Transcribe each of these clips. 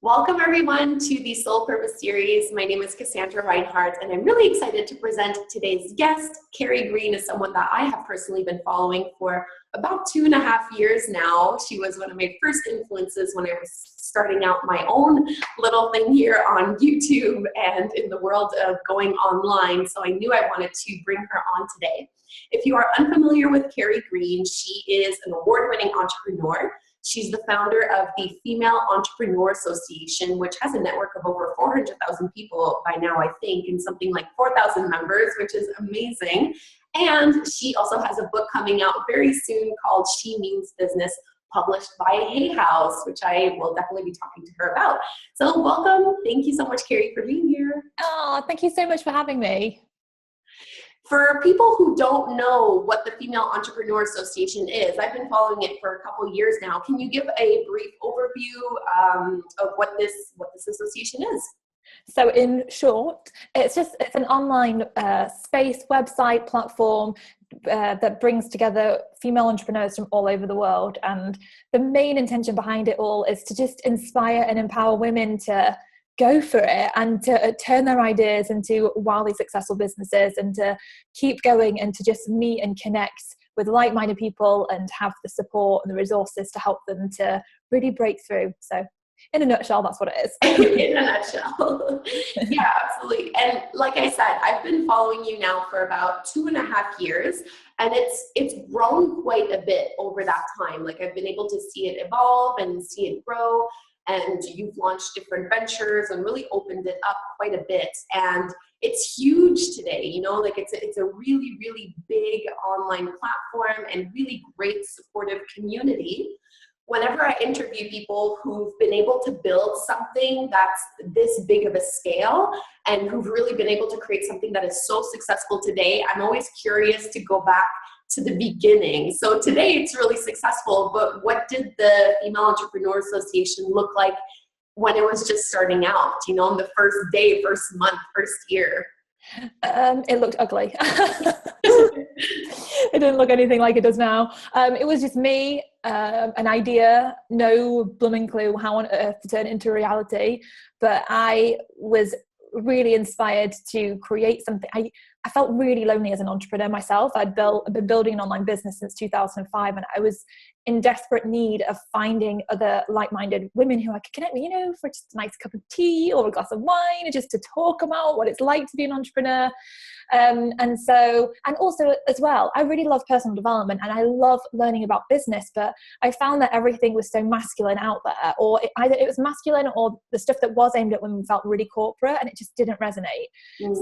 Welcome everyone to the Soul Purpose series. My name is Kassandra Reinhardt, and I'm really excited to present today's guest. Carrie Green is someone that I have personally been following for about 2.5 years now. She was one of my first influences when I was starting out my own little thing here on YouTube and in the world of going online. So I knew I wanted to bring her on today. If you are unfamiliar with Carrie Green, she is an award-winning entrepreneur. She's the founder of the Female Entrepreneur Association, which has a network of over 400,000 people by now, I think, and something like 4,000 members, which is amazing. And she also has a book coming out very soon called She Means Business, published by Hay House, which I will definitely be talking to her about. So welcome. Thank you so much, Carrie, for being here. Oh, thank you so much for having me. For people who don't know what the Female Entrepreneur Association is, I've been following it for a couple years now. Can you give a brief overview of what this association is? So in short, it's an online space, website, platform that brings together female entrepreneurs from all over the world. And the main intention behind it all is to just inspire and empower women to go for it and to turn their ideas into wildly successful businesses and to keep going and to just meet and connect with like-minded people and have the support and the resources to help them to really break through. So in a nutshell, that's what it is. In a nutshell. Yeah, absolutely. And like I said, I've been following you now for about 2.5 years, and it's grown quite a bit over that time. Like I've been able to see it evolve and see it grow. And you've launched different ventures and really opened it up quite a bit. And it's huge today, you know, like it's a really, really big online platform and really great supportive community. Whenever I interview people who've been able to build something that's this big of a scale and who've really been able to create something that is so successful today, I'm always curious to go back to the beginning. So today it's really successful, but what did the Female Entrepreneur Association look like when it was just starting out, you know, in the first day, first month, first year? It looked ugly. It didn't look anything like it does now. It was just me, an idea, no blooming clue how on earth to turn it into reality, but I was really inspired to create something. I felt really lonely as an entrepreneur myself. I've been building an online business since 2005, and I was in desperate need of finding other like-minded women who I could connect with, you know, for just a nice cup of tea or a glass of wine, and just to talk about what it's like to be an entrepreneur. And also as well, I really love personal development and I love learning about business, but I found that everything was so masculine out there, or either it was masculine or the stuff that was aimed at women felt really corporate and it just didn't resonate.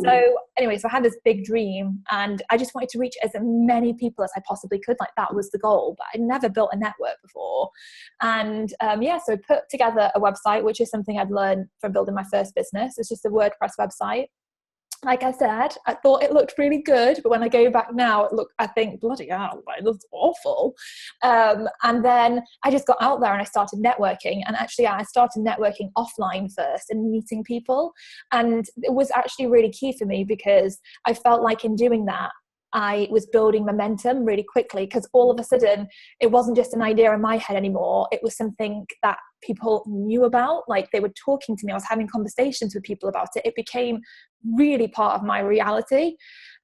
So anyway, so I had this big dream and I just wanted to reach as many people as I possibly could. Like that was the goal, but I'd never built a network before. And so I put together a website, which is something I'd learned from building my first business. It's just a WordPress website. Like I said, I thought it looked really good, but when I go back now, I think, bloody hell, it looks awful. And then I just got out there and I started networking. And actually, I started networking offline first and meeting people. And it was actually really key for me because I felt like in doing that, I was building momentum really quickly because all of a sudden it wasn't just an idea in my head anymore. It was something that people knew about. Like they were talking to me. I was having conversations with people about it. It became really part of my reality.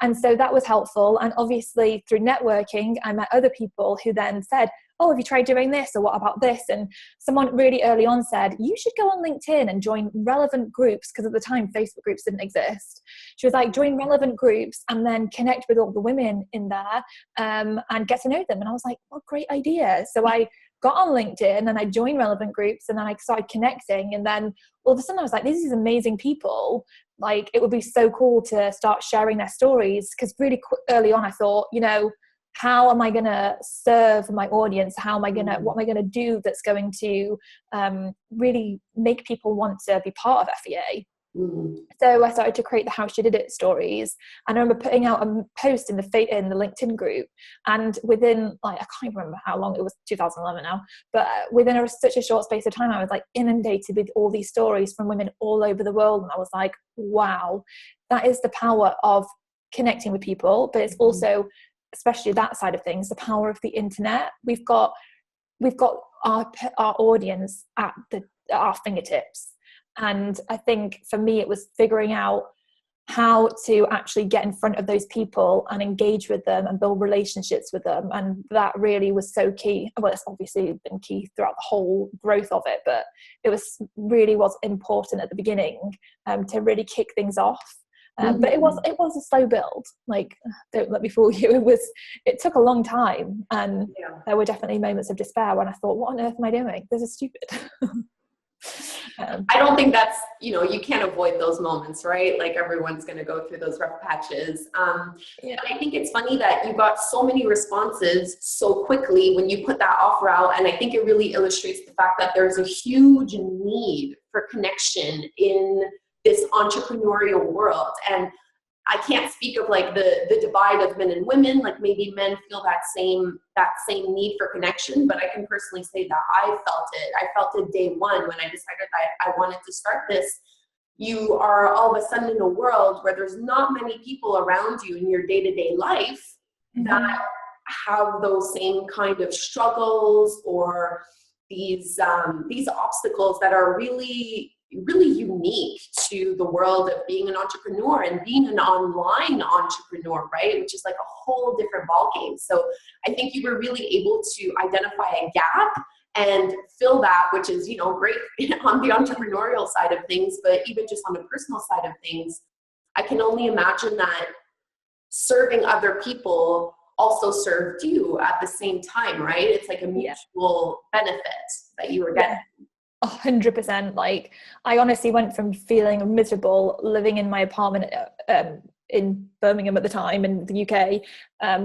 And so that was helpful. And obviously through networking, I met other people who then said, oh, have you tried doing this? Or what about this? And someone really early on said, you should go on LinkedIn and join relevant groups. Because at the time, Facebook groups didn't exist. She was like, join relevant groups and then connect with all the women in there and get to know them. And I was like, what a great idea. So I got on LinkedIn and I joined relevant groups and then I started connecting. And then all of a sudden I was like, these are amazing people. Like it would be so cool to start sharing their stories. Because really early on I thought, you know, how am I going to serve my audience? What am I going to do that's going to really make people want to be part of FEA? So I started to create the How She Did It stories, and I remember putting out a post in the LinkedIn group, and within I can't remember how long it was, 2011 now, but within such a short space of time, I was like inundated with all these stories from women all over the world, and I was like, wow, that is the power of connecting with people, but it's also, especially that side of things, the power of the internet. We've got our audience at at our fingertips. And I think for me, it was figuring out how to actually get in front of those people and engage with them and build relationships with them. And that really was so key. Well, it's obviously been key throughout the whole growth of it, but it was important at the beginning to really kick things off. But it was a slow build. Like, don't let me fool you. It took a long time, and there were definitely moments of despair when I thought, what on earth am I doing? This is stupid. I don't think that's, you can't avoid those moments, right? Like, everyone's going to go through those rough patches. But I think it's funny that you got so many responses so quickly when you put that offer out. And I think it really illustrates the fact that there's a huge need for connection in this entrepreneurial world. And I can't speak of like the divide of men and women, like maybe men feel that same need for connection, but I can personally say that I felt it day one when I decided that I wanted to start this. You are all of a sudden in a world where there's not many people around you in your day-to-day life that have those same kind of struggles or these obstacles that are really unique to the world of being an entrepreneur and being an online entrepreneur, right? Which is like a whole different ballgame. So I think you were really able to identify a gap and fill that, which is, great on the entrepreneurial side of things, but even just on the personal side of things, I can only imagine that serving other people also served you at the same time, right? It's like a mutual benefit that you were getting. 100%. Like, I honestly went from feeling miserable living in my apartment in Birmingham at the time in the UK,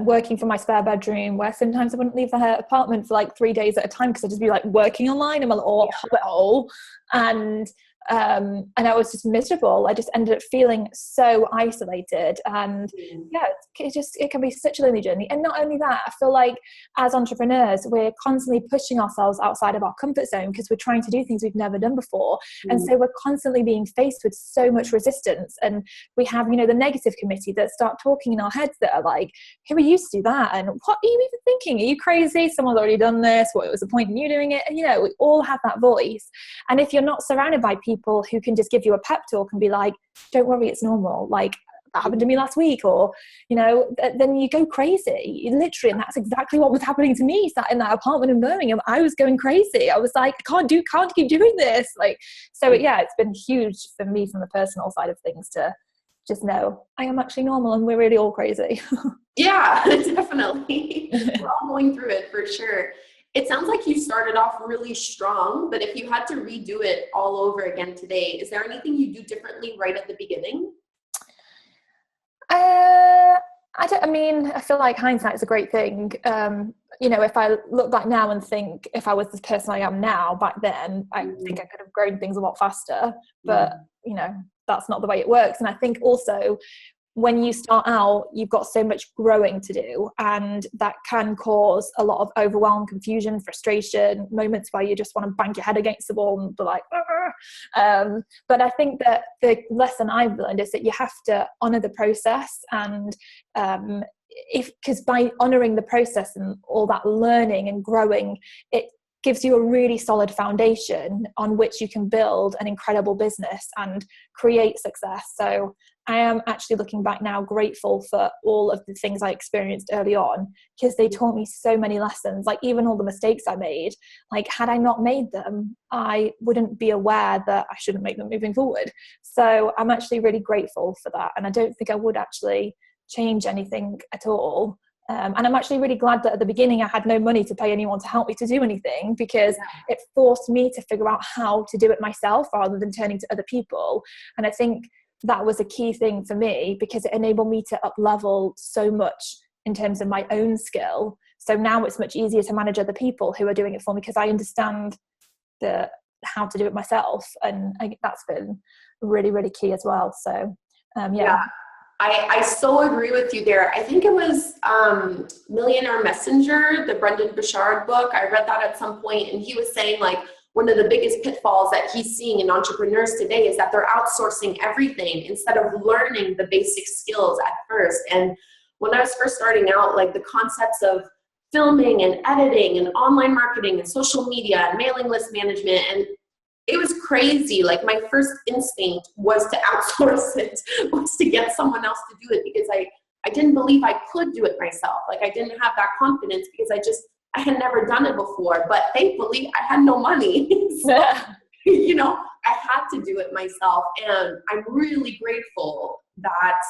working from my spare bedroom, where sometimes I wouldn't leave the apartment for like 3 days at a time because I'd just be like working online in my little hobbit hole, and I was just miserable. I just ended up feeling so isolated, and it can be such a lonely journey. And not only that, I feel like as entrepreneurs, we're constantly pushing ourselves outside of our comfort zone because we're trying to do things we've never done before. And so we're constantly being faced with so much resistance, and we have, the negative committee that start talking in our heads that are like, hey, we used to do that, and what are you even thinking? Are you crazy? Someone's already done this. What was the point in you doing it? And, we all have that voice. And if you're not surrounded by people who can just give you a pep talk and be like, don't worry, it's normal, like that happened to me last week, or then you go crazy, literally. And that's exactly what was happening to me. Sat in that apartment in Birmingham, I was going crazy. I was like, can't keep doing this. Like, so it's been huge for me from the personal side of things to just know I am actually normal and we're really all crazy. Yeah, definitely. We're all going through it for sure. It sounds like you started off really strong, but if you had to redo it all over again today, is there anything you do differently right at the beginning? I feel like hindsight is a great thing. If I look back now and think if I was the person I am now back then, I think I could have grown things a lot faster, but that's not the way it works. And I think also when you start out, you've got so much growing to do, and that can cause a lot of overwhelm, confusion, frustration, moments where you just want to bang your head against the wall and be like, but I think that the lesson I've learned is that you have to honor the process, and because by honoring the process and all that learning and growing, it gives you a really solid foundation on which you can build an incredible business and create success. So I am actually looking back now grateful for all of the things I experienced early on, because they taught me so many lessons. Like, even all the mistakes I made, like, had I not made them, I wouldn't be aware that I shouldn't make them moving forward. So I'm actually really grateful for that. And I don't think I would actually change anything at all. And I'm actually really glad that at the beginning I had no money to pay anyone to help me to do anything, because it forced me to figure out how to do it myself rather than turning to other people. And I think that was a key thing for me, because it enabled me to up level so much in terms of my own skill. So now it's much easier to manage other people who are doing it for me, because I understand how to do it myself. And I think that's been really, really key as well. So I so agree with you there. I think it was Millionaire Messenger, the Brendan Burchard book. I read that at some point, and he was saying, like, one of the biggest pitfalls that he's seeing in entrepreneurs today is that they're outsourcing everything instead of learning the basic skills at first. And when I was first starting out, like, the concepts of filming and editing and online marketing and social media and mailing list management, and it was crazy. Like my first instinct was to outsource it, was to get someone else to do it, because I didn't believe I could do it myself. Like I didn't have that confidence because I had never done it before, but thankfully I had no money. So, you know, I had to do it myself. And I'm really grateful that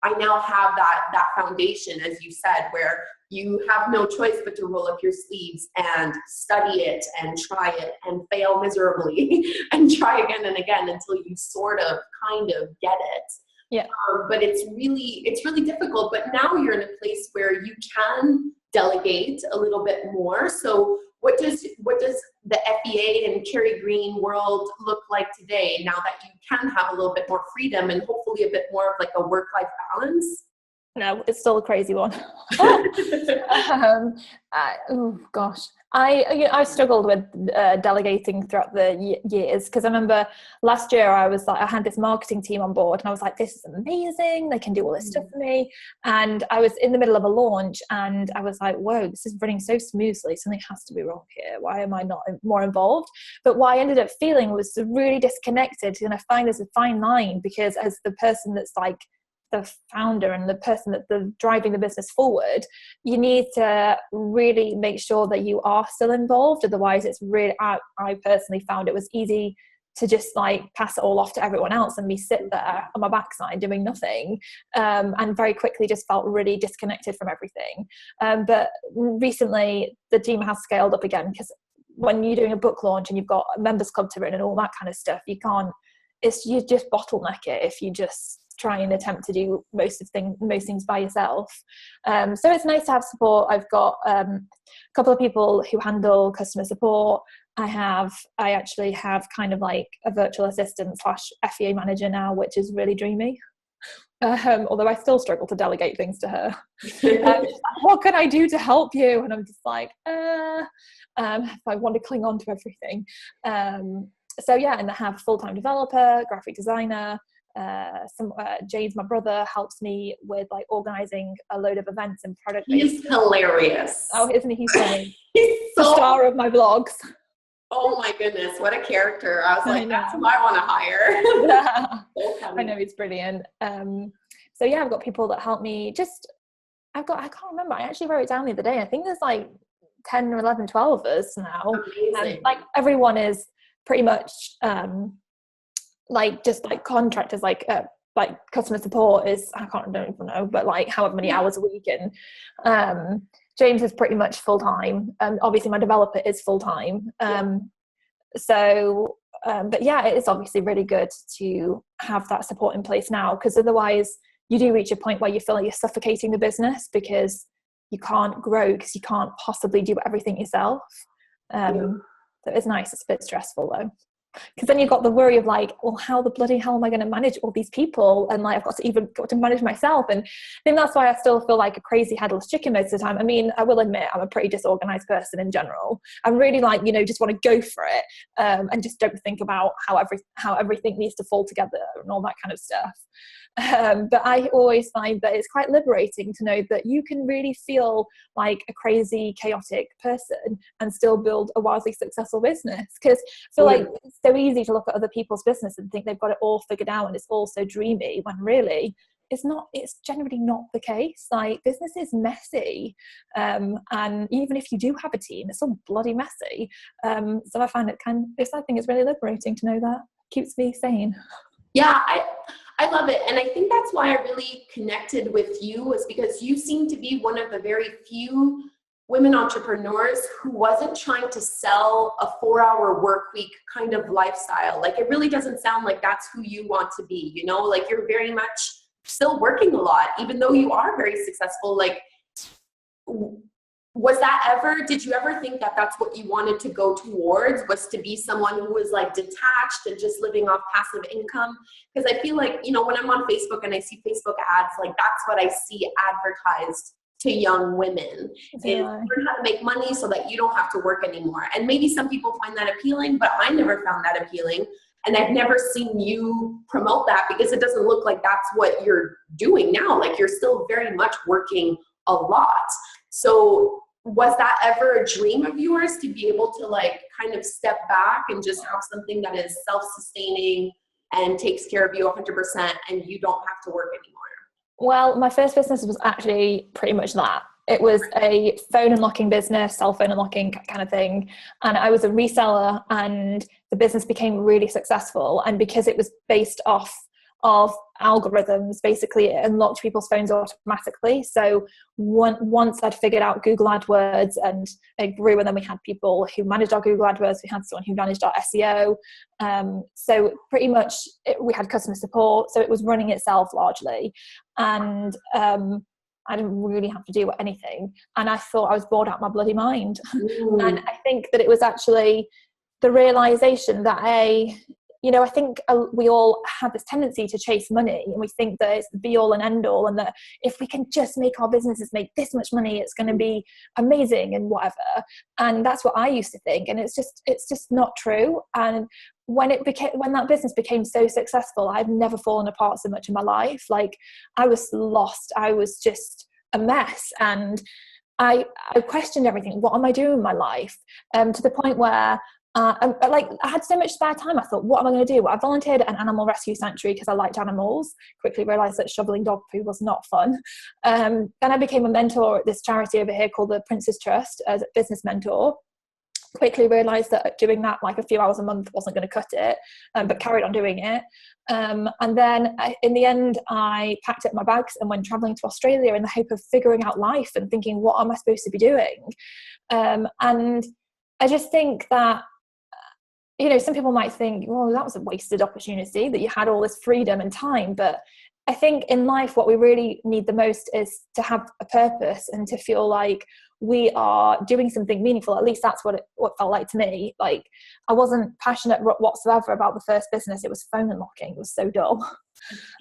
I now have that foundation, as you said, where you have no choice but to roll up your sleeves and study it and try it and fail miserably and try again and again until you sort of kind of get it. Yeah. But it's really difficult. But now you're in a place where you can delegate a little bit more. So what does the FEA and Carrie Green world look like today, now that you can have a little bit more freedom and hopefully a bit more of like a work-life balance? No, it's still a crazy one. Oh gosh, I struggled with delegating throughout the years, because I remember last year I had this marketing team on board, and I was like, this is amazing, they can do all this stuff for me. And I was in the middle of a launch, and I was like, whoa, this is running so smoothly, something has to be wrong here. Why am I not more involved? But what I ended up feeling was really disconnected, and I find there's a fine line, because as the person that's like the founder and the person that's driving the business forward, you need to really make sure that you are still involved. Otherwise, it's really, I personally found it was easy to just like pass it all off to everyone else and me sit there on my backside doing nothing, and very quickly just felt really disconnected from everything. But recently the team has scaled up again, because when you're doing a book launch and you've got a members club to run and all that kind of stuff, you just bottleneck it if you just try and attempt to do most things by yourself. So it's nice to have support. I've got a couple of people who handle customer support. I actually have kind of like a virtual assistant / FEA manager now, which is really dreamy. Although I still struggle to delegate things to her. She's like, what can I do to help you? And I'm just like, if I want to cling on to everything. So yeah, and I have a full-time developer, graphic designer. James, my brother, helps me with like organizing a load of events and product. He's hilarious. Oh, isn't he funny? He's the star of my vlogs. Oh my goodness, what a character. I was like, that's who I want to hire. Yeah. So I know, he's brilliant. So yeah, I've got people that help me. I can't remember, I actually wrote it down the other day. I think there's like 10 or 11, 12 of us now. And like everyone is pretty much like just like contractors, like customer support is, I don't even know, but like however many hours a week. And James is pretty much full-time. Obviously my developer is full-time. But yeah, it is obviously really good to have that support in place now, because otherwise you do reach a point where you feel like you're suffocating the business, because you can't grow, because you can't possibly do everything yourself. So it's nice. It's a bit stressful though, because then you've got the worry of like, well, how the bloody hell am I going to manage all these people? And like, I've got to manage myself. And I think that's why I still feel like a crazy headless chicken most of the time. I mean, I will admit I'm a pretty disorganized person in general. I'm really like, just want to go for it, and just don't think about how everything needs to fall together and all that kind of stuff. But I always find that it's quite liberating to know that you can really feel like a crazy, chaotic person and still build a wildly successful business. Because I feel like it's so easy to look at other people's business and think they've got it all figured out and it's all so dreamy, when really it's not. It's generally not the case. Like, business is messy, and even if you do have a team, it's all bloody messy. So I find I think it's really liberating to know that. Keeps me sane. Yeah, I love it. And I think that's why I really connected with you, was because you seem to be one of the very few women entrepreneurs who wasn't trying to sell a 4-hour work week kind of lifestyle. Like, it really doesn't sound like that's who you want to be, like you're very much still working a lot, even though you are very successful. Like, did you ever think that that's what you wanted to go towards, was to be someone who was like detached and just living off passive income? Because I feel like, when I'm on Facebook and I see Facebook ads, like that's what I see advertised to young women. Is learn how to make money so that you don't have to work anymore. And maybe some people find that appealing, but I never found that appealing. And I've never seen you promote that, because it doesn't look like that's what you're doing now. Like, you're still very much working a lot. So was that ever a dream of yours to be able to like kind of step back and just have something that is self-sustaining and takes care of you 100% and you don't have to work anymore? Well, my first business was actually pretty much that. It was a phone unlocking business, cell phone unlocking kind of thing. And I was a reseller, and the business became really successful. And because it was based off of algorithms, basically it unlocked people's phones automatically. So once I'd figured out Google AdWords, and it grew, and then we had people who managed our Google AdWords, we had someone who managed our SEO. So pretty much we had customer support. So it was running itself largely. And I didn't really have to do anything. And I thought I was bored out of my bloody mind. And I think that it was actually the realization that I think we all have this tendency to chase money, and we think that it's the be all and end all, and that if we can just make our businesses make this much money, it's going to be amazing and whatever. And that's what I used to think. And it's just not true. And when that business became so successful, I've never fallen apart so much in my life. Like, I was lost. I was just a mess. And I questioned everything. What am I doing in my life? To the point where I had so much spare time. I thought, what am I going to do? I volunteered at an animal rescue sanctuary because I liked animals. Quickly realised that shoveling dog poo was not fun. Then I became a mentor at this charity over here called the Prince's Trust as a business mentor. Quickly realised that doing that like a few hours a month wasn't going to cut it, but carried on doing it. And then in the end, I packed up my bags and went travelling to Australia in the hope of figuring out life and thinking, what am I supposed to be doing? And I just think that, some people might think, well, that was a wasted opportunity, that you had all this freedom and time. But I think in life, what we really need the most is to have a purpose and to feel like we are doing something meaningful. At least that's what felt like to me. Like, I wasn't passionate whatsoever about the first business. It was phone unlocking. It was so dull.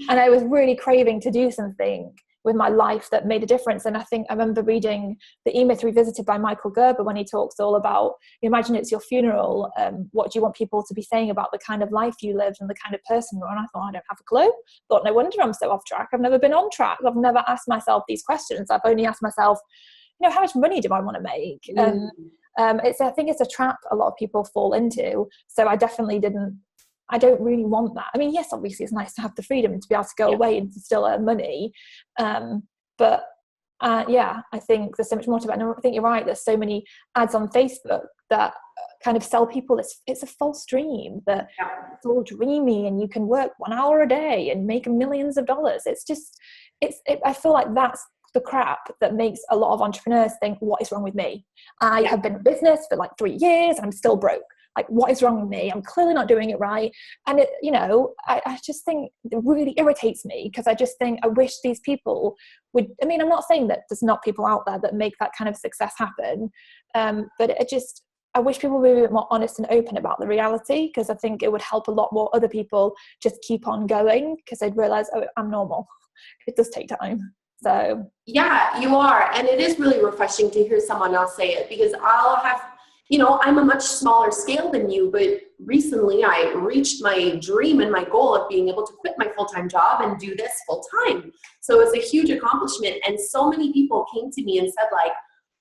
And I was really craving to do something with my life that made a difference. And I think I remember reading The E-Myth Revisited by Michael Gerber, when he talks all about, imagine it's your funeral. What do you want people to be saying about the kind of life you lived and the kind of person you are? And I thought, I don't have a clue. Thought, no wonder I'm so off track. I've never been on track. I've never asked myself these questions. I've only asked myself, how much money do I want to make? And I think it's a trap a lot of people fall into. So I don't really want that. I mean, yes, obviously it's nice to have the freedom to be able to go away and to still earn money. But I think there's so much more to it. And I think you're right. There's so many ads on Facebook that kind of sell people it's a false dream, that it's all dreamy and you can work 1 hour a day and make millions of dollars. I feel like that's the crap that makes a lot of entrepreneurs think, what is wrong with me? I have been in business for like 3 years and I'm still broke. Like, what is wrong with me? I'm clearly not doing it right. And I just think it really irritates me, because I just think I wish these people would, I'm not saying that there's not people out there that make that kind of success happen. But I wish people would be a bit more honest and open about the reality, because I think it would help a lot more other people just keep on going, because they'd realize, oh, I'm normal. It does take time. So yeah, you are. And it is really refreshing to hear someone else say it, because I'll have, I'm a much smaller scale than you, but recently I reached my dream and my goal of being able to quit my full-time job and do this full-time. So it's a huge accomplishment. And so many people came to me and said, like,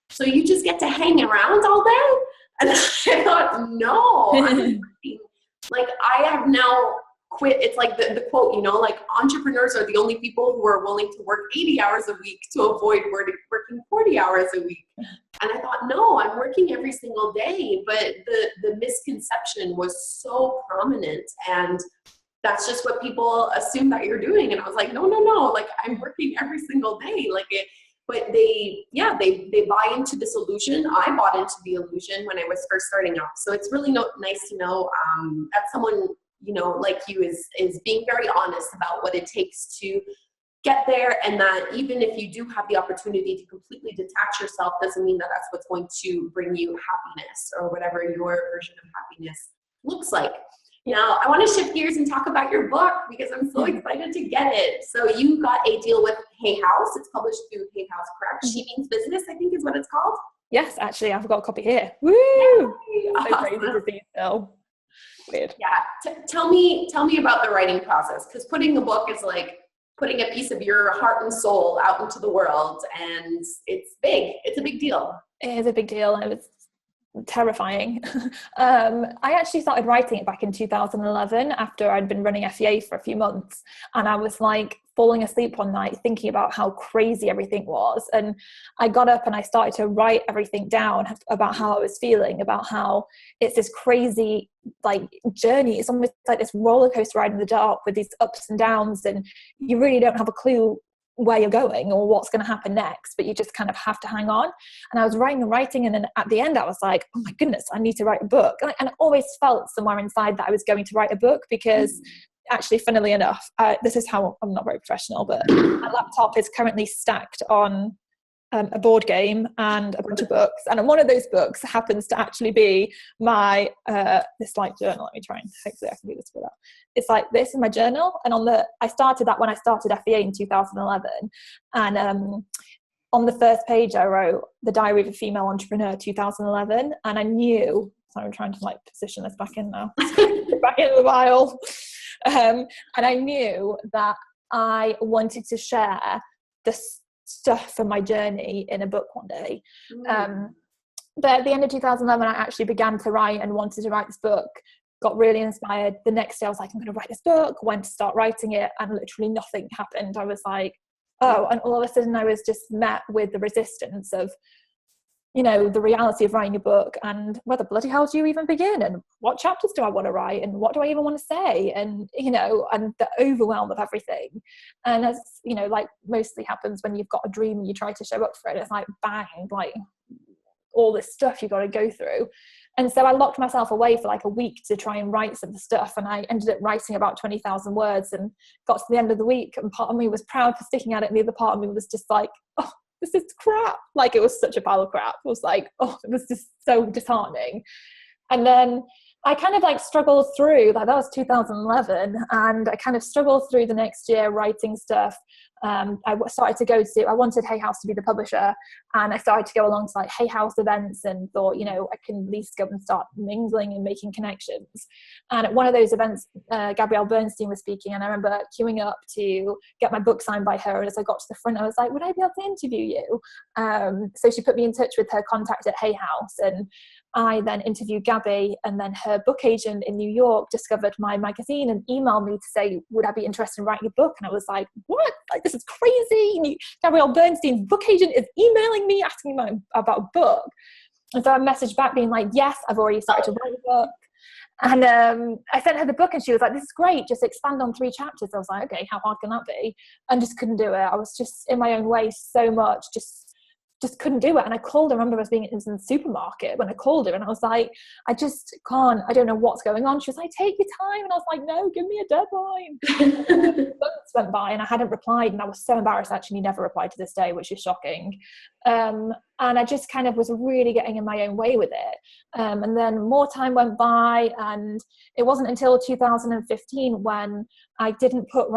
so you just get to hang around all day? And I thought, no, I'm like, I have now quit. It's like the quote, like, entrepreneurs are the only people who are willing to work 80 hours a week to avoid working 40 hours a week. And I thought, no, I'm working every single day. But the misconception was so prominent, and that's just what people assume that you're doing. And I was like, no, like, I'm working every single day. Like it, but they buy into this illusion. I bought into the illusion when I was first starting out. So it's really nice to know that someone, like you is being very honest about what it takes to get there, and that even if you do have the opportunity to completely detach yourself, doesn't mean that that's what's going to bring you happiness, or whatever your version of happiness looks like. Now, I want to shift gears and talk about your book, because I'm so excited to get it. So you got a deal with Hay House. It's published through Hay House, correct? She Means Business, I think is what it's called. Yes, actually, I've got a copy here. Woo! Yay! So crazy to see still. Weird. Yeah. Tell me about the writing process, because putting a book is like putting a piece of your heart and soul out into the world, and it's big. It's a big deal. it is a big deal, and it was terrifying. I actually started writing it back in 2011 after I'd been running FEA for a few months, and I was like falling asleep one night thinking about how crazy everything was, and I got up and I started to write everything down about how I was feeling, about how it's this crazy like journey. It's almost like this roller coaster ride in the dark with these ups and downs, and you really don't have a clue where you're going or what's going to happen next, but you just kind of have to hang on. And I was writing, and then at the end I was like, oh my goodness, I need to write a book. And I always felt somewhere inside that I was going to write a book, because actually, funnily enough, this is how I'm not very professional, but my laptop is currently stacked on a board game and a bunch of books, and one of those books happens to actually be my this like journal. Let me try and hopefully I can do this without. It's like this is my journal, and I started that when I started FEA in 2011, and on the first page I wrote "The Diary of a Female Entrepreneur 2011," and I knew. So I'm trying to like position this back in now, back in the vial, and I knew that I wanted to share this stuff from my journey in a book one day. But at the end of 2011 I actually began to write and wanted to write this book, got really inspired. The next day I was like, I'm going to write this book, went to start writing it, and literally nothing happened. I was like, oh, and all of a sudden I was just met with the resistance of, you know, the reality of writing a book, and where the bloody hell do you even begin, and what chapters do I want to write, and what do I even want to say, and you know, and the overwhelm of everything. And as you know, like mostly happens when you've got a dream and you try to show up for it, it's like bang, like all this stuff you got to go through. And so I locked myself away for like a week to try and write some of the stuff, and I ended up writing about 20,000 words, and got to the end of the week, and part of me was proud for sticking at it, and the other part of me was just like, oh, this is crap. Like, it was such a pile of crap. It was like, oh, it was just so disheartening. And then I kind of like struggled through, like that was 2011, and I kind of struggled through the next year writing stuff. I started to go to, I wanted Hay House to be the publisher, and I started to go along to like Hay House events, and thought, you know, I can at least go and start mingling and making connections. And at one of those events, Gabrielle Bernstein was speaking, and I remember queuing up to get my book signed by her, and as I got to the front I was like, would I be able to interview you? So she put me in touch with her contact at Hay House, and I then interviewed Gabby, and then her book agent in New York discovered my magazine and emailed me to say, would I be interested in writing a book? And I was like, what? Like, this is crazy. Gabrielle Bernstein's book agent is emailing me asking me about a book. And so I messaged back being like, yes, I've already started to write a book. And I sent her the book, and she was like, this is great, just expand on 3 chapters. I was like, okay, how hard can that be? And just couldn't do it. I was just in my own way so much, just couldn't do it. And I called her, I remember I was being in the supermarket when I called her, and I was like, I just can't, I don't know what's going on. She was like, take your time. And I was like, no, give me a deadline. Months went by and I hadn't replied, and I was so embarrassed. I actually never replied to this day, which is shocking. And I just kind of was really getting in my own way with it. And then more time went by, and it wasn't until 2015 when I didn't put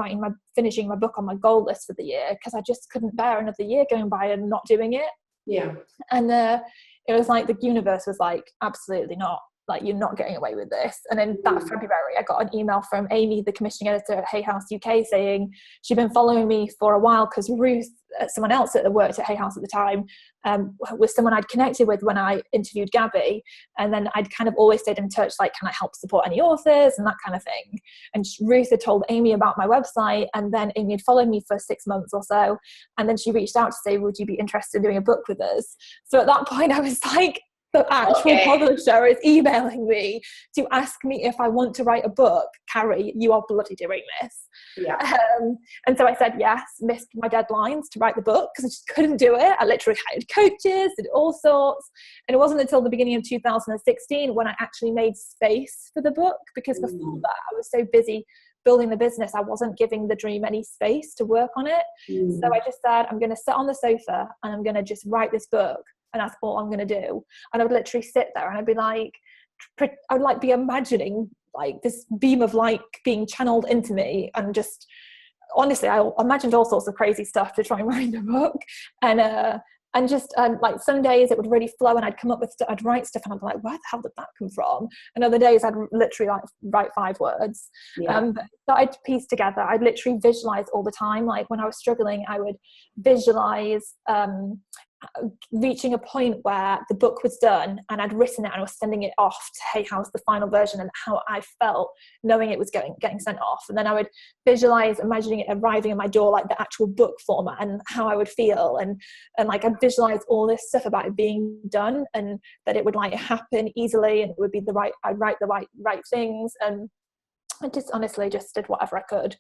finishing my book on my goal list for the year, because I just couldn't bear another year going by and not doing it. Yeah. And it was like the universe was like, absolutely not. Like, you're not getting away with this. And in that February, I got an email from Amy, the commissioning editor at Hay House UK, saying she'd been following me for a while, because Ruth, someone else that worked at Hay House at the time, was someone I'd connected with when I interviewed Gabby. And then I'd kind of always stayed in touch, like, can I help support any authors and that kind of thing. And Ruth had told Amy about my website, and then Amy had followed me for 6 months or so. And then she reached out to say, would you be interested in doing a book with us? So at that point I was like, the actual publisher is emailing me to ask me if I want to write a book. Carrie, you are bloody doing this. Yeah. And so I said yes, missed my deadlines to write the book because I just couldn't do it. I literally hired coaches, did all sorts. And it wasn't until the beginning of 2016 when I actually made space for the book, because before that I was so busy building the business, I wasn't giving the dream any space to work on it. So I just said, I'm going to sit on the sofa and I'm going to just write this book. And that's all I'm going to do. And I would literally sit there and I'd be like, I would like be imagining like this beam of light being channeled into me, and just honestly, I imagined all sorts of crazy stuff to try and write the book. And just like some days it would really flow and I'd come up with I'd write stuff and I'd be like, where the hell did that come from? And other days I'd literally like write 5 words. But I'd piece together. I'd literally visualize all the time. Like when I was struggling, I would visualize reaching a point where the book was done and I'd written it and I was sending it off to Hay House, the final version, and how I felt knowing it was getting sent off. And then I would visualize imagining it arriving at my door, like the actual book format, and how I would feel, and like I'd visualize all this stuff about it being done, and that it would like happen easily, and it would be I'd write the right things, and I just honestly just did whatever I could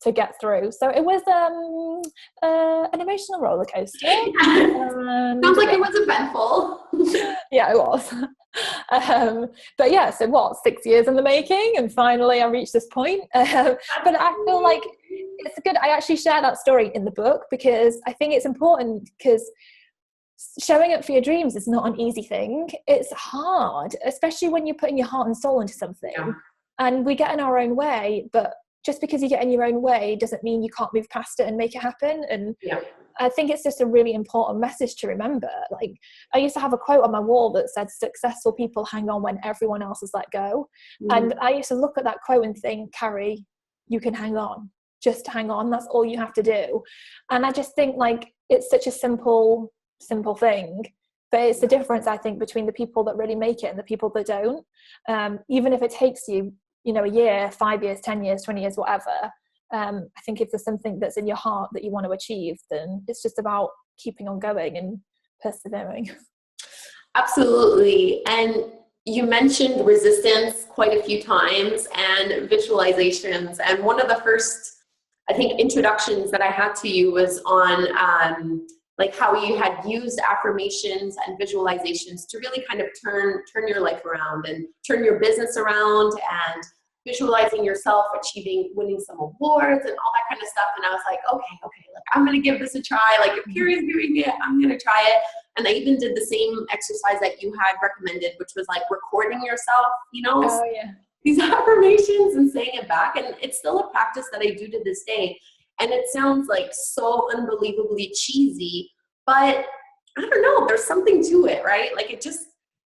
to get through. So it was an emotional roller coaster. Sounds like it was eventful. Yeah, it was. But yeah, so 6 years in the making, and finally I reached this point. But I feel like it's good. I actually share that story in the book because I think it's important, because showing up for your dreams is not an easy thing. It's hard, especially when you're putting your heart and soul into something. Yeah. And we get in our own way, but just because you get in your own way doesn't mean you can't move past it and make it happen. And yeah. I think it's just a really important message to remember. Like, I used to have a quote on my wall that said, successful people hang on when everyone else has let go. And I used to look at that quote and think, Carrie, you can hang on. Just hang on. That's all you have to do. And I just think like it's such a simple thing. But it's the difference, I think, between the people that really make it and the people that don't. Even if it takes you, a year, 5 years, 10 years, 20 years, whatever. I think if there's something that's in your heart that you want to achieve, then it's just about keeping on going and persevering. Absolutely. And you mentioned resistance quite a few times and visualizations. And one of the first, I think, introductions that I had to you was on like how you had used affirmations and visualizations to really kind of turn your life around and turn your business around, and visualizing yourself winning some awards and all that kind of stuff. And I was like, okay, like I'm going to give this a try. Like if Carrie's doing it, I'm going to try it. And I even did the same exercise that you had recommended, which was like recording yourself, Oh, yeah. these affirmations and saying it back. And it's still a practice that I do to this day. And it sounds like so unbelievably cheesy, but I don't know, there's something to it, right? Like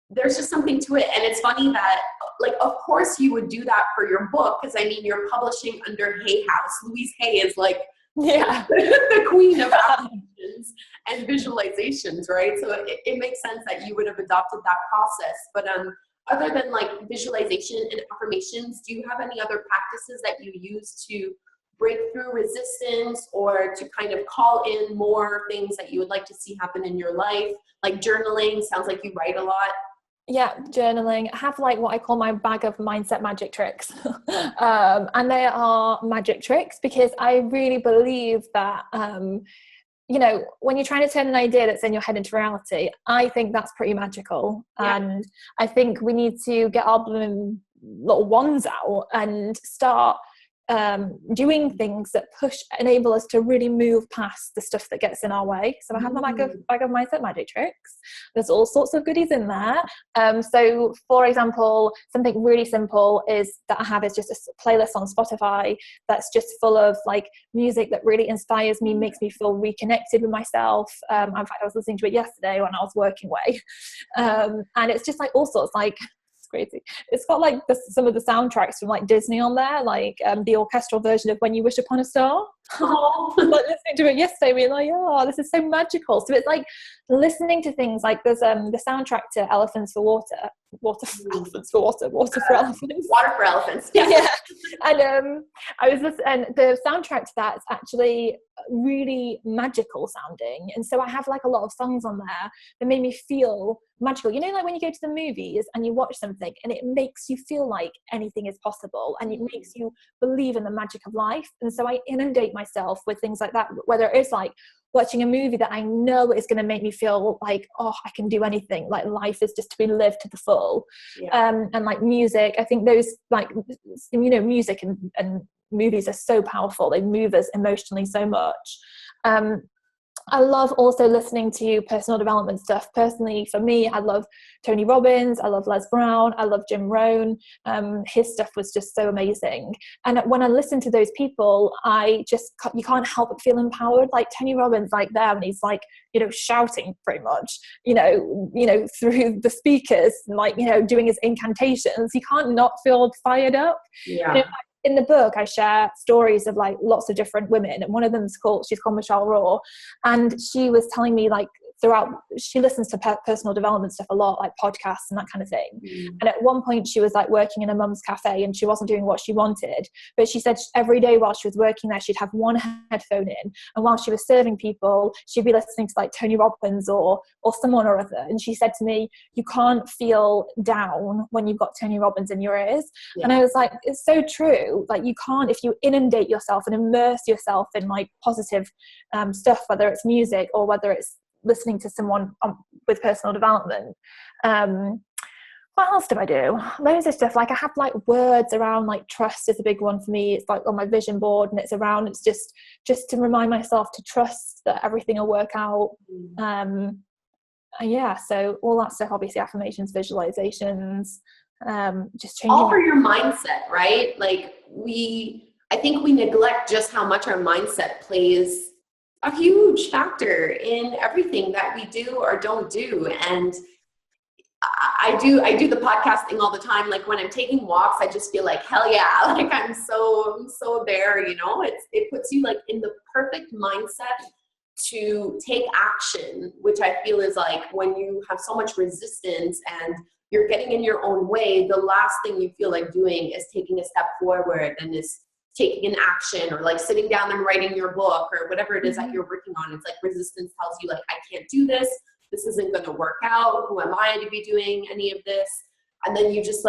there's just something to it. And it's funny that, like, of course you would do that for your book, because I mean, you're publishing under Hay House. Louise Hay is like the queen of affirmations and visualizations, right? So it makes sense that you would have adopted that process. But other than like visualization and affirmations, do you have any other practices that you use to break through resistance, or to kind of call in more things that you would like to see happen in your life? Like journaling, sounds like you write a lot. Yeah, journaling. I have like what I call my bag of mindset magic tricks. And they are magic tricks because I really believe that, when you're trying to turn an idea that's in your head into reality, I think that's pretty magical. Yeah. And I think we need to get our little wands out and start doing things that enable us to really move past the stuff that gets in our way. So I have my bag of mindset magic tricks. There's all sorts of goodies in there. So for example, something really simple is that I have is just a playlist on Spotify that's just full of like music that really inspires me, makes me feel reconnected with myself. In fact, I was listening to it yesterday when I was working away. And it's just like all sorts, like, crazy. It's got like some of the soundtracks from like Disney on there, like the orchestral version of When You Wish Upon a Star. Oh. Like listening to it yesterday, we were like, oh, this is so magical. So it's like listening to things like there's the soundtrack to Elephants for Water for Elephants. Water for Elephants. Yeah. And I was listening, and the soundtrack to that is actually really magical sounding. And so I have like a lot of songs on there that made me feel magical. Like when you go to the movies and you watch something and it makes you feel like anything is possible, and it makes you believe in the magic of life. And so I inundate myself with things like that, whether it's like watching a movie that I know is going to make me feel like, oh, I can do anything, like life is just to be lived to the full. Yeah. And like music, I think those like, music and movies are so powerful. They move us emotionally so much. I love also listening to personal development stuff. Personally, for me, I love Tony Robbins, I love Les Brown, I love Jim Rohn. His stuff was just so amazing. And when I listen to those people, you can't help but feel empowered. Like Tony Robbins, like there, and he's like, shouting pretty much, through the speakers, and like, doing his incantations. You can't not feel fired up. Yeah. In the book, I share stories of like lots of different women, and one of them she's called Michelle Raw, and she was telling me like throughout, she listens to personal development stuff a lot, like podcasts and that kind of thing. And at one point she was like working in a mum's cafe and she wasn't doing what she wanted, but she said every day while she was working there, she'd have one headphone in, and while she was serving people, she'd be listening to like Tony Robbins or someone or other. And she said to me, you can't feel down when you've got Tony Robbins in your ears. And I was like, it's so true. Like, you can't, if you inundate yourself and immerse yourself in like positive stuff, whether it's music or whether it's listening to someone with personal development. What else do I do? Loads of stuff. Like, I have like words around, like, trust is a big one for me. It's like on my vision board, and it's just to remind myself to trust that everything will work out. Yeah, so all that stuff, obviously affirmations, visualizations, just changing. All for your mindset, right? Like, I think we neglect just how much our mindset plays a huge factor in everything that we do or don't do. And I do the podcast thing all the time. Like, when I'm taking walks, I just feel like, hell yeah, like I'm so there, you know. It puts you like in the perfect mindset to take action, which I feel is like when you have so much resistance and you're getting in your own way, the last thing you feel like doing is taking a step forward and is taking an action, or like sitting down and writing your book or whatever it is that you're working on. It's like resistance tells you like, I can't do this. This isn't going to work out. Who am I to be doing any of this? And then you just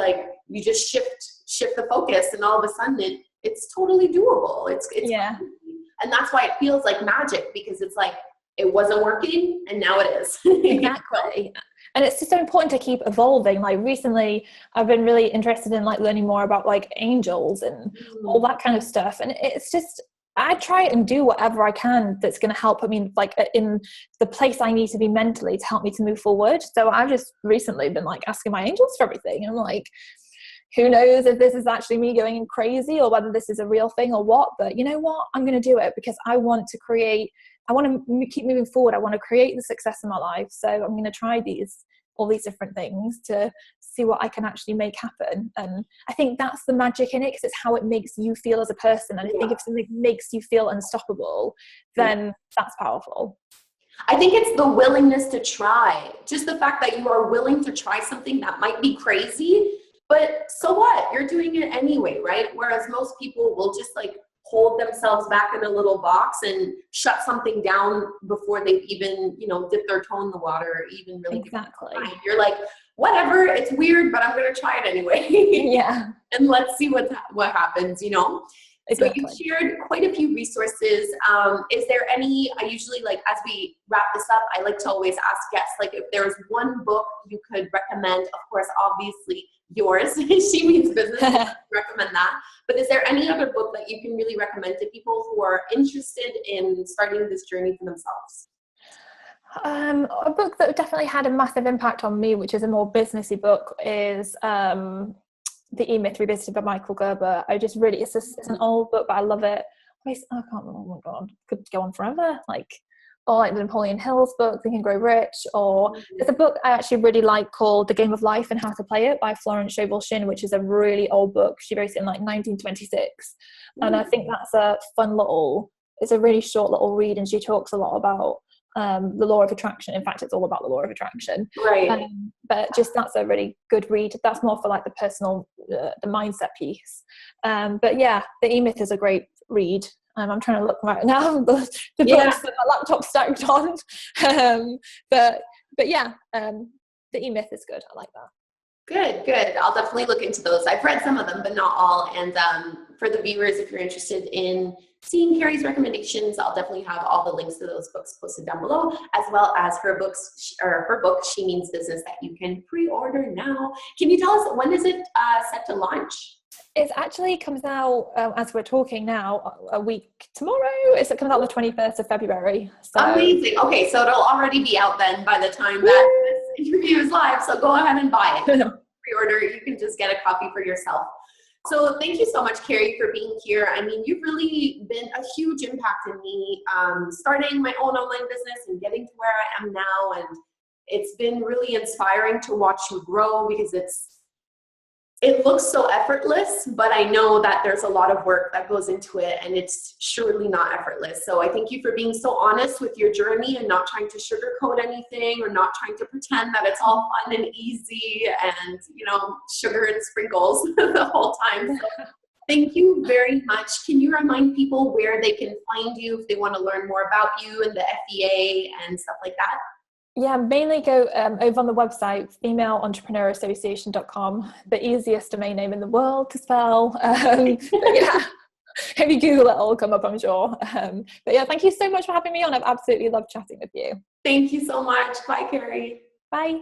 shift the focus, and all of a sudden it's totally doable. It's yeah. And that's why it feels like magic, because it's like, it wasn't working and now it is. Exactly. And it's just so important to keep evolving. Like, recently I've been really interested in like learning more about like angels and all that kind of stuff. And it's just, I try and do whatever I can that's going to help. I mean, like, in the place I need to be mentally to help me to move forward. So I've just recently been like asking my angels for everything. And I'm like, who knows if this is actually me going crazy or whether this is a real thing or what, but you know what? I'm going to do it because I want to keep moving forward. I want to create the success in my life. So I'm going to try all these different things to see what I can actually make happen. And I think that's the magic in it, because it's how it makes you feel as a person. And I think if something makes you feel unstoppable, then that's powerful. I think it's the willingness to try. Just the fact that you are willing to try something that might be crazy, but so what? You're doing it anyway, right? Whereas most people will just like hold themselves back in a little box and shut something down before they've even, dipped their toe in the water or even really. Exactly. You're like, whatever, it's weird, but I'm going to try it anyway. Yeah. And let's see what happens, Exactly. So you shared quite a few resources. Is there any, I usually, like, as we wrap this up, I like to always ask guests, like, if there's one book you could recommend, of course, obviously yours, She Means Business, recommend that. But is there any other book that you can really recommend to people who are interested in starting this journey for themselves? A book that definitely had a massive impact on me, which is a more businessy book, is The E-Myth Revisited by Michael Gerber. It's an old book, but I love it. I can't remember, oh my God, could go on forever. Or like the Napoleon Hill's book, Think and Grow Rich, or there's a book I actually really like called The Game of Life and How to Play It by Florence Scovel Shinn, which is a really old book. She wrote it in like 1926. And I think that's it's a really short little read, and she talks a lot about the law of attraction. In fact, it's all about the law of attraction. Right. But just, that's a really good read. That's more for like the personal, the mindset piece. But yeah, The E-Myth is a great read. I'm trying to look right now, the books that my laptop stacked on. But yeah, The E-Myth is good. I like that. Good. I'll definitely look into those. I've read some of them, but not all. And for the viewers, if you're interested in seeing Carrie's recommendations, I'll definitely have all the links to those books posted down below, as well as her book, She Means Business, that you can pre-order now. Can you tell us, when is it set to launch? It actually comes out, as we're talking now, a week tomorrow. It comes out the 21st of February. So. Amazing. Okay, so it'll already be out then by the time that this interview is live. So go ahead and buy it. Pre-order. You can just get a copy for yourself. So thank you so much, Carrie, for being here. I mean, you've really been a huge impact in me, starting my own online business and getting to where I am now. And it's been really inspiring to watch you grow, because it's it looks so effortless, but I know that there's a lot of work that goes into it, and it's surely not effortless. So I thank you for being so honest with your journey and not trying to sugarcoat anything or not trying to pretend that it's all fun and easy and, sugar and sprinkles the whole time. So thank you very much. Can you remind people where they can find you if they want to learn more about you and the FEA and stuff like that? Yeah, mainly go over on the website, femaleentrepreneurassociation.com, the easiest domain name in the world to spell. But yeah, if you Google it, it'll come up, I'm sure. But yeah, thank you so much for having me on. I've absolutely loved chatting with you. Thank you so much. Bye, Carrie. Bye.